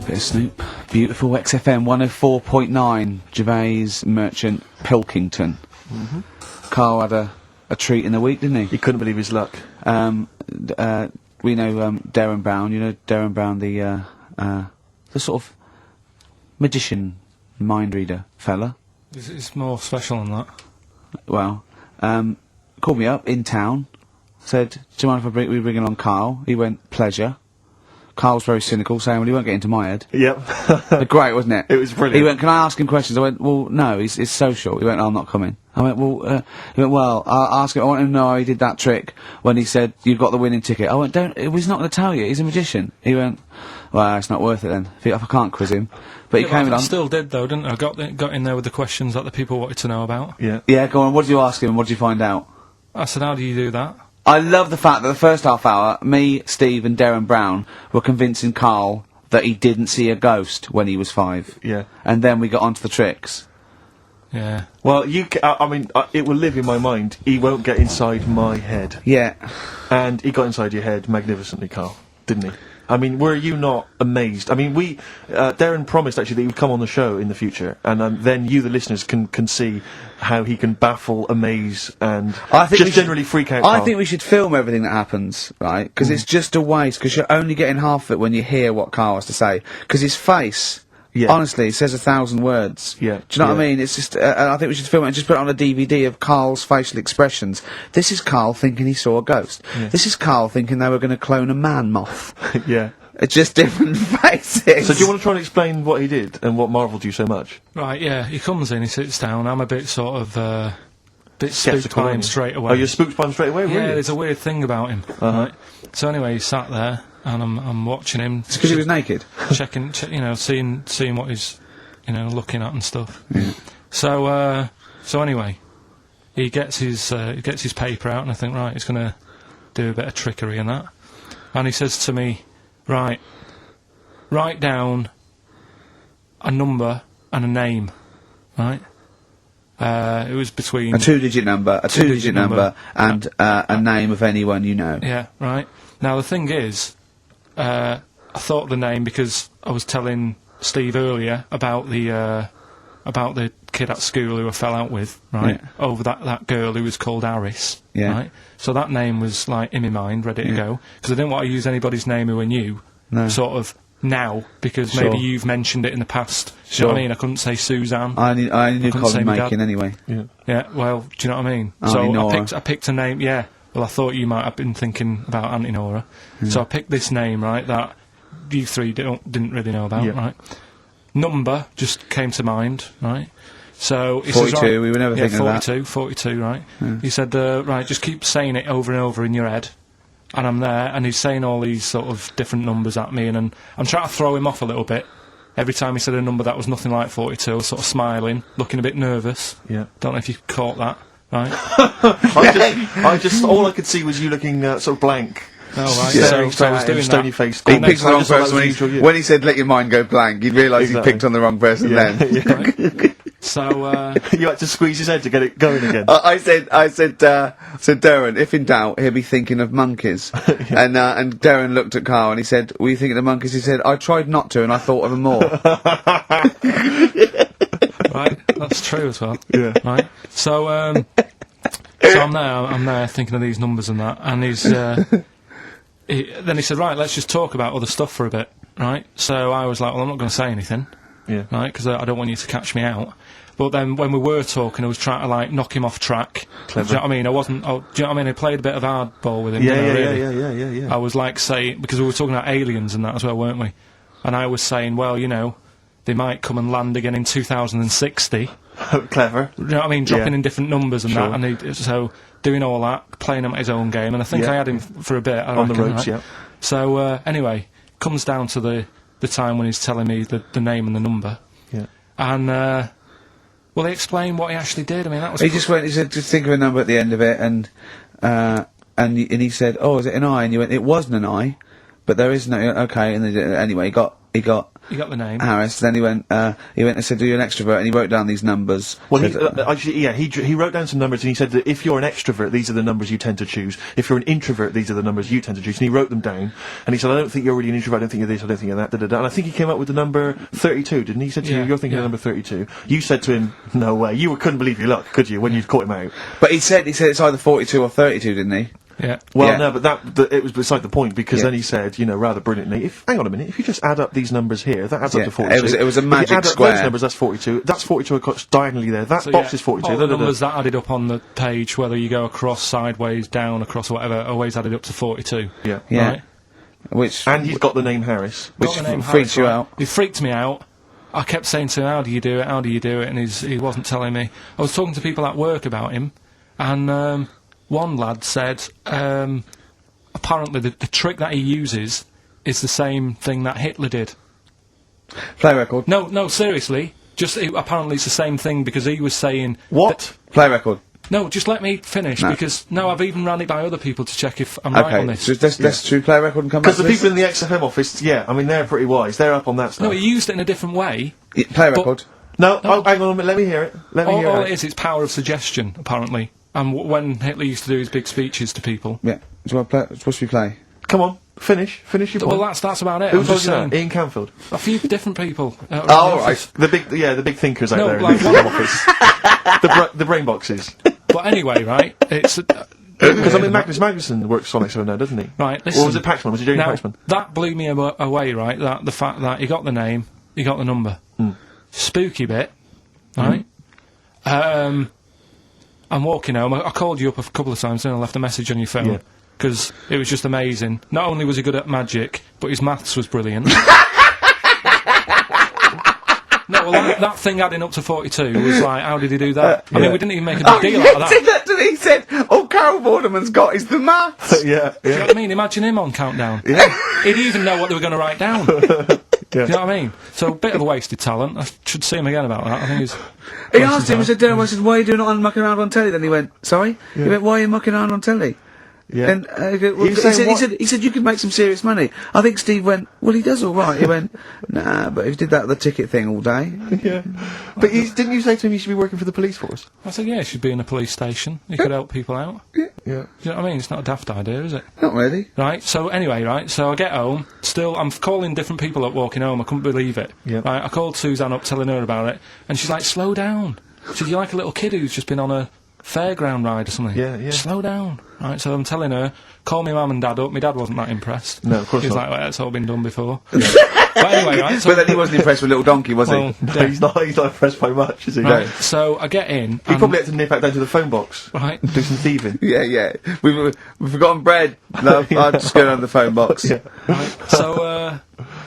Bit of Snoop. Beautiful XFM 104.9. Gervais, Merchant, Pilkington. Karl had a treat in the week, didn't he? He couldn't believe his luck. We know Derren Brown. You know Derren Brown, the sort of magician, mind reader fella. It's more special than that. Well, called me up in town. Said, "Do you mind if we bring along Karl?" He went, "Pleasure." Karl's very cynical, saying, "Well, he won't get into my head." Yep. Great, wasn't it? It was brilliant. He went, "Can I ask him questions?" I went, "Well, no, it's social." He went, "I'm not coming." I went, "Well," he went, "Well, I'll ask him, I want him to know how he did that trick when he said, you've got the winning ticket." I went, he's not going to tell you, he's a magician." He went, "Well, it's not worth it then, if I can't quiz him." But he came along. I still did, though, didn't I? Got in there with the questions that the people wanted to know about. Yeah. Yeah, go on, what did you ask him, and what did you find out? I said, how do you do that? I love the fact that the first half hour, me, Steve and Derren Brown were convincing Karl that he didn't see a ghost when he was 5. Yeah. And then we got onto the tricks. Yeah. Well, it will live in my mind. He won't get inside my head. Yeah. And he got inside your head magnificently, Karl, didn't he? I mean, were you not amazed? I mean, Derren promised actually that he would come on the show in the future, and then you, the listeners, can see how he can baffle, amaze, and generally freak out. I Karl. think we should film everything that happens, right? Because it's just a waste, because you're only getting half of it when you hear what Karl has to say. Because his face... Yeah. Honestly, it says 1,000 words. Yeah. Do you know what I mean? It's just, I think we should film it and just put it on a DVD of Karl's facial expressions. This is Karl thinking he saw a ghost. Yeah. This is Karl thinking they were going to clone a man moth. Yeah. It's just different faces. So do you want to try and explain what he did and what marvelled you so much? Right, yeah, he comes in, he sits down, I'm a bit sort of, bit spooked by him straight away. Oh, you're spooked by him straight away, yeah, really? there's a weird thing about him. Right? So anyway, he sat there, and I'm watching him. It's because he was naked? Checking, seeing what he's... looking at and stuff. Yeah. So anyway, he gets his paper out, and I think, right, he's going to do a bit of trickery and that. And he says to me, right, write down a number and a name, right? It was between... A two-digit number, and a name of anyone you know. Yeah, right. Now, the thing is, I thought of the name because I was telling Steve earlier about the kid at school who I fell out with, right? Yeah. Over that girl who was called Aris, right? So that name was like in my mind, ready to go, because I didn't want to use anybody's name who I knew, sort of now, because maybe you've mentioned it in the past. Do you know what I mean? I couldn't say Suzanne. I knew Colin Makin anyway. Yeah. Yeah. Well, do you know what I mean? So I picked a name. Yeah. Well, I thought you might have been thinking about Auntie Nora, so I picked this name, right? That you three didn't really know about, right? Number just came to mind, right? So he 42, says, right, we were never thinking of that. 42, right? Yeah. He said, right, just keep saying it over and over in your head. And I'm there, and he's saying all these sort of different numbers at me, and I'm trying to throw him off a little bit. Every time he said a number that was nothing like 42, I was sort of smiling, looking a bit nervous. Yeah. Don't know if you caught that, right? All I could see was you looking sort of blank. Oh, right. So I was doing stony faced. He picked the wrong person when he said let your mind go blank. You'd realise he picked on the wrong person then. Yeah. So you had to squeeze his head to get it going again. I said, Derren, if in doubt, he'll be thinking of monkeys. And Derren looked at Karl and he said, "Were you thinking of monkeys?" He said, "I tried not to, and I thought of them more." Right, that's true as well. Yeah. Right. So I'm there thinking of these numbers and that, and then he said, right, let's just talk about other stuff for a bit, right? So I was like, well, I'm not going to say anything, right, because I don't want you to catch me out. But then when we were talking, I was trying to, like, knock him off track. Clever. Do you know what I mean? Do you know what I mean? I played a bit of hardball with him. Yeah. I was, like, saying, because we were talking about aliens and that as well, weren't we? And I was saying, well, they might come and land again in 2060. Clever. Do you know what I mean? Dropping in different numbers and that, and so doing all that, playing him at his own game, and I think I had him for a bit. On the ropes, right? So anyway, comes down to the time when he's telling me the name and the number. Yeah. And well, he explained what he actually did. I mean, that was. He said, just think of a number at the end of it, and he said, "Oh, is it an I?" And you went, "It wasn't an I, but there is no okay." And anyway, he got You got the name. Harris. Then he went and said, "Are you an extrovert?" And he wrote down these numbers. Well, Said, actually, yeah, he wrote down some numbers and he said that if you're an extrovert, these are the numbers you tend to choose. If you're an introvert, these are the numbers you tend to choose. And he wrote them down. And he said, I don't think you're really an introvert, I don't think you're this, I don't think you're that, da-da-da. And I think he came up with the number 32, didn't he? He said to you, you're thinking of number 32. You said to him, no way. You couldn't believe your luck, could you, when you'd caught him out? but he said it's either 42 or 32, didn't he? Yeah. Well, Yeah. no, but it was beside the point, because then he said, rather brilliantly, hang on a minute, if you just add up these numbers here, that adds up to 42. It was a If magic you add square. up those numbers, that's 42. That's 42 across diagonally there. That box is 42. All the da-da-da. numbers that added up on the page, whether you go across, sideways, down, across, whatever, always added up to 42. Yeah. Yeah. Right? Which And he's got the name Harris. which Got the name freaks Harris, you right? out. It freaked me out. I kept saying to him, how do you do it, how do you do it? And he wasn't telling me. I was talking to people at work about him, and one lad said, apparently the trick that he uses is the same thing that Hitler did. Play record. No, seriously. Apparently it's the same thing, because he was saying... What? Play record. No, just let me finish, No. because... No, I've even ran it by other people to check if I'm right on Okay, this. so let's should we play record and come back Because to the this? people in the XFM office, they're pretty wise. They're up on that stuff. No, he used it in a different way. Yeah, play record. No, hang on a minute, let me hear it. Let me hear All it. it is, it's power of suggestion, apparently. And when Hitler used to do his big speeches to people... Yeah. Do you want to play? What should we play? Come on, finish your point. Well, that's about it. Who I'm told just you saying. that? Ian Canfield. A few different people. Oh, right. The big thinkers out No, there like in the XFM office. The brain boxes. But anyway, right, it's... Because Magnus Magnusson works on XFM now, doesn't he? Right, listen. Or was it Paxman? Was he doing Now, Paxman? that blew me away, right, that the fact that he got the name, he got the number. Spooky bit, right? I'm walking home. I called you up a couple of times and I left a message on your phone. Yeah. Because it was just amazing. Not only was he good at magic, but his maths was brilliant. No, well, that thing adding up to 42 was like, how did he do that? I mean, we didn't even make a big deal out of that. He said, "Oh, Karl Vorderman's got is the maths." Yeah. Do you know what I mean? Imagine him on Countdown. Yeah. He'd even know what they were going to write down. Do you know what I mean? So, a bit of a wasted talent. I should see him again about that. I think he's... He asked him, he said, "Derren, I said, why are you doing it on mucking around on telly?" Then he went, "Sorry?" He went, "Why are you mucking around on telly?" Yeah. And he said you could make some serious money. I think Steve went, "Well, he does all right." He went, "Nah, but if he did that the ticket thing all day." Yeah. But didn't you say to him he should be working for the police force? I said, yeah, he should be in a police station. He could help people out. Yeah. Do you know what I mean? It's not a daft idea, is it? Not really. Right, so anyway, right, so I get home, still, I'm calling different people up walking home, I couldn't believe it. Yeah. Right, I called Suzanne up telling her about it, and she's like, slow down. She said, you're like a little kid who's just been on a fairground ride or something. Yeah. Slow down. Right, so I'm telling her, call my mum and dad up. My dad wasn't that impressed. No, of course He was not. like, well, it's all been done before. But anyway, right, so... But then he wasn't impressed with Little Donkey, was well, he? No, he's not impressed by much, is he? right, so I get in, He probably had to nip out down to the phone box. right, Do some thieving. Yeah. We've forgotten bread. No, I'll just go down the phone box. Yeah. right,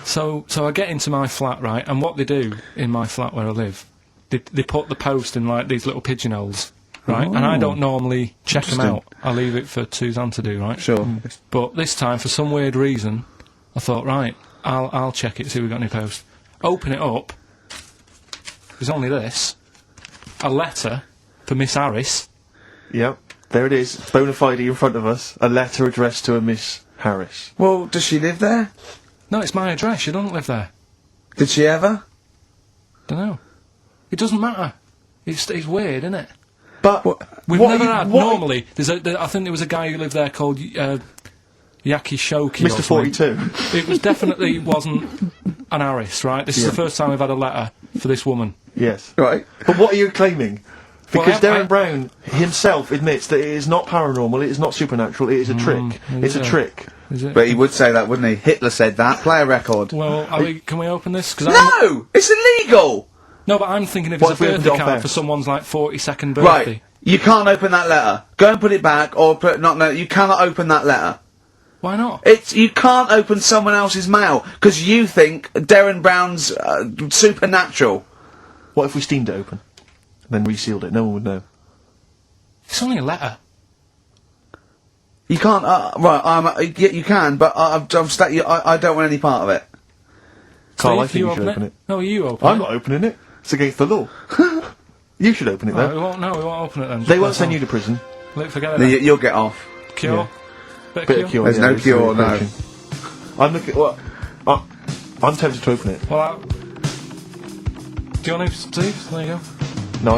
so I get into my flat, right, and what they do in my flat where I live, they put the post in like these little pigeonholes, right, and I don't normally check them out. I leave it for Suzanne to do, right? Sure. But this time, for some weird reason, I thought, right, I'll check it, see if we've got any post. Open it up. There's only this. A letter for Miss Harris. Yep. There it is. Bona fide in front of us. A letter addressed to a Miss Harris. Well, does she live there? No, it's my address. She doesn't live there. Did she ever? Don't know. It doesn't matter. It's weird, isn't it? But We've what never you- had. what- Normally, I think there was a guy who lived there called Yaki Shoki. or Mr. something. 42. It was definitely wasn't an Harris, right? This is the first time we've had a letter for this woman. Yes. Right. But what are you claiming? Because Well, I- Derren Brown himself admits that it is not paranormal, it is not supernatural, it is a trick. It's a yeah. trick. Is it? But he would say that, wouldn't he? Hitler said that. Play a record. Well, can we open this? 'Cause No! It's illegal! No, but I'm thinking if What it's if a we opened birthday it off card air? for someone's like 42nd birthday. Right. You can't open that letter. Go and put it back, or put you cannot open that letter. Why not? You can't open someone else's mail, because you think Derren Brown's supernatural. What if we steamed it open? Then resealed it, no one would know. It's only a letter. You can't, yeah, you can, but I don't want any part of it. Carl, I Steve, think you should open it. No, you open I'm it. not opening it. It's against the law. You should open it, Right, though. we won't open it then. They won't send you to prison. Look, forget it. You'll get off. Cure? Bit of cure. There's yeah, no it's cure, really no. approaching. I'm looking. What? I'm tempted to open it. Well, do you want to, Steve? There you go. No,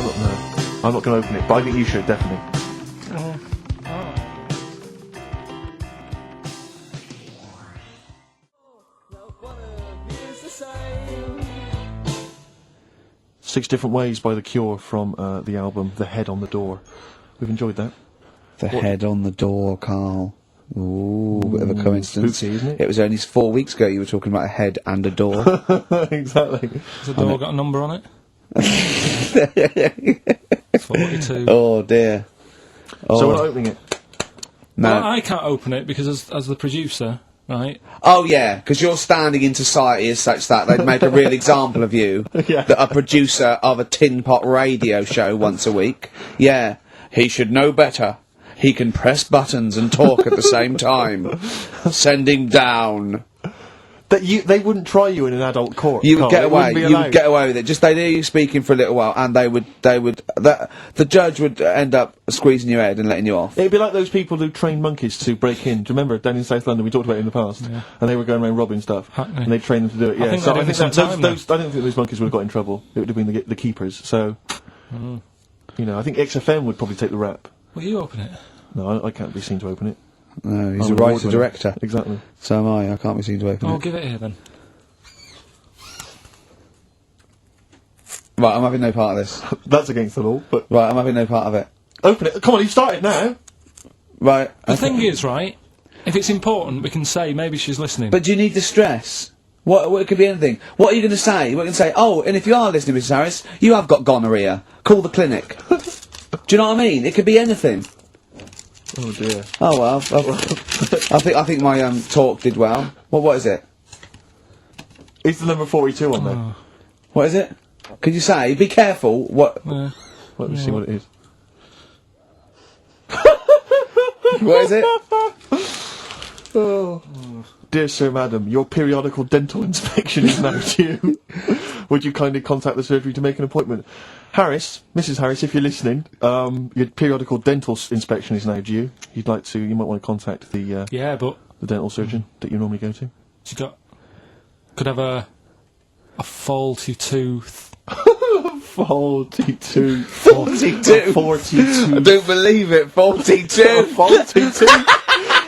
I'm not going to open it, but I think you should, definitely. 6 Different Ways by The Cure from the album The Head on the Door. We've enjoyed that. The head on the door, Karl. Ooh, bit of a coincidence. Spooky, isn't it? It was only 4 weeks ago you were talking about a head and a door. Exactly. Has the door got a number on it? 42. Oh dear. Oh. So we're not opening it. No. Well, I can't open it because as the producer, right? Oh yeah, because your standing in society is such that they'd make a real example of you. Yeah. That a producer of a tin pot radio show once a week. Yeah, he should know better. He can press buttons and talk at the same time. Sending down. They wouldn't try you in an adult court. You would Karl. get It away. wouldn't be You allowed. would get away with it. Just they'd hear you speaking for a little while, and the judge would end up squeezing your head and letting you off. It'd be like those people who train monkeys to break in. Do you remember down in South London? We talked about it in the past, Yeah. and they were going around robbing stuff, Hackney. and they trained them to do it. Yeah, think so they're I doing think it some time I don't think those monkeys would have got in trouble. It would have been the keepers. So, you know, I think XFM would probably take the rap. Will you open it? No, I can't be seen to open it. No, he's I'm a an writer award-winner. director. Exactly. So am I. I can't be seen to open Oh, it. give it here then. Right, I'm having no part of this. That's against the law, but Right, I'm having no part of it. open it. Come on, you started now. Right. The okay. thing is, right, if it's important, we can say maybe she's listening. But do you need the stress? What it could be anything. What are you going to say? What are you going to say? Oh, and if you are listening, Mrs. Harris, you have got gonorrhea. Call the clinic. Do you know what I mean? It could be anything. Oh dear. Oh well. I think my talk did well. What is it? Is the number 42 on there? What is it? Could you say? Be careful. What? Let me see what it is. What is it? Oh. Dear Sir, Madam, your periodical dental inspection is now due. Would you kindly contact the surgery to make an appointment? Harris, Mrs. Harris, if you're listening, your periodical dental inspection is now due. You might want to contact the yeah, but dental surgeon that you normally go to. she could have a faulty tooth. 42. 42. 42. I don't believe it. 42. 42.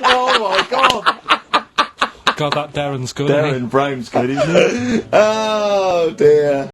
Oh my god. God, that Derren's good. Isn't he? Derren Brown's good, isn't he? Oh dear.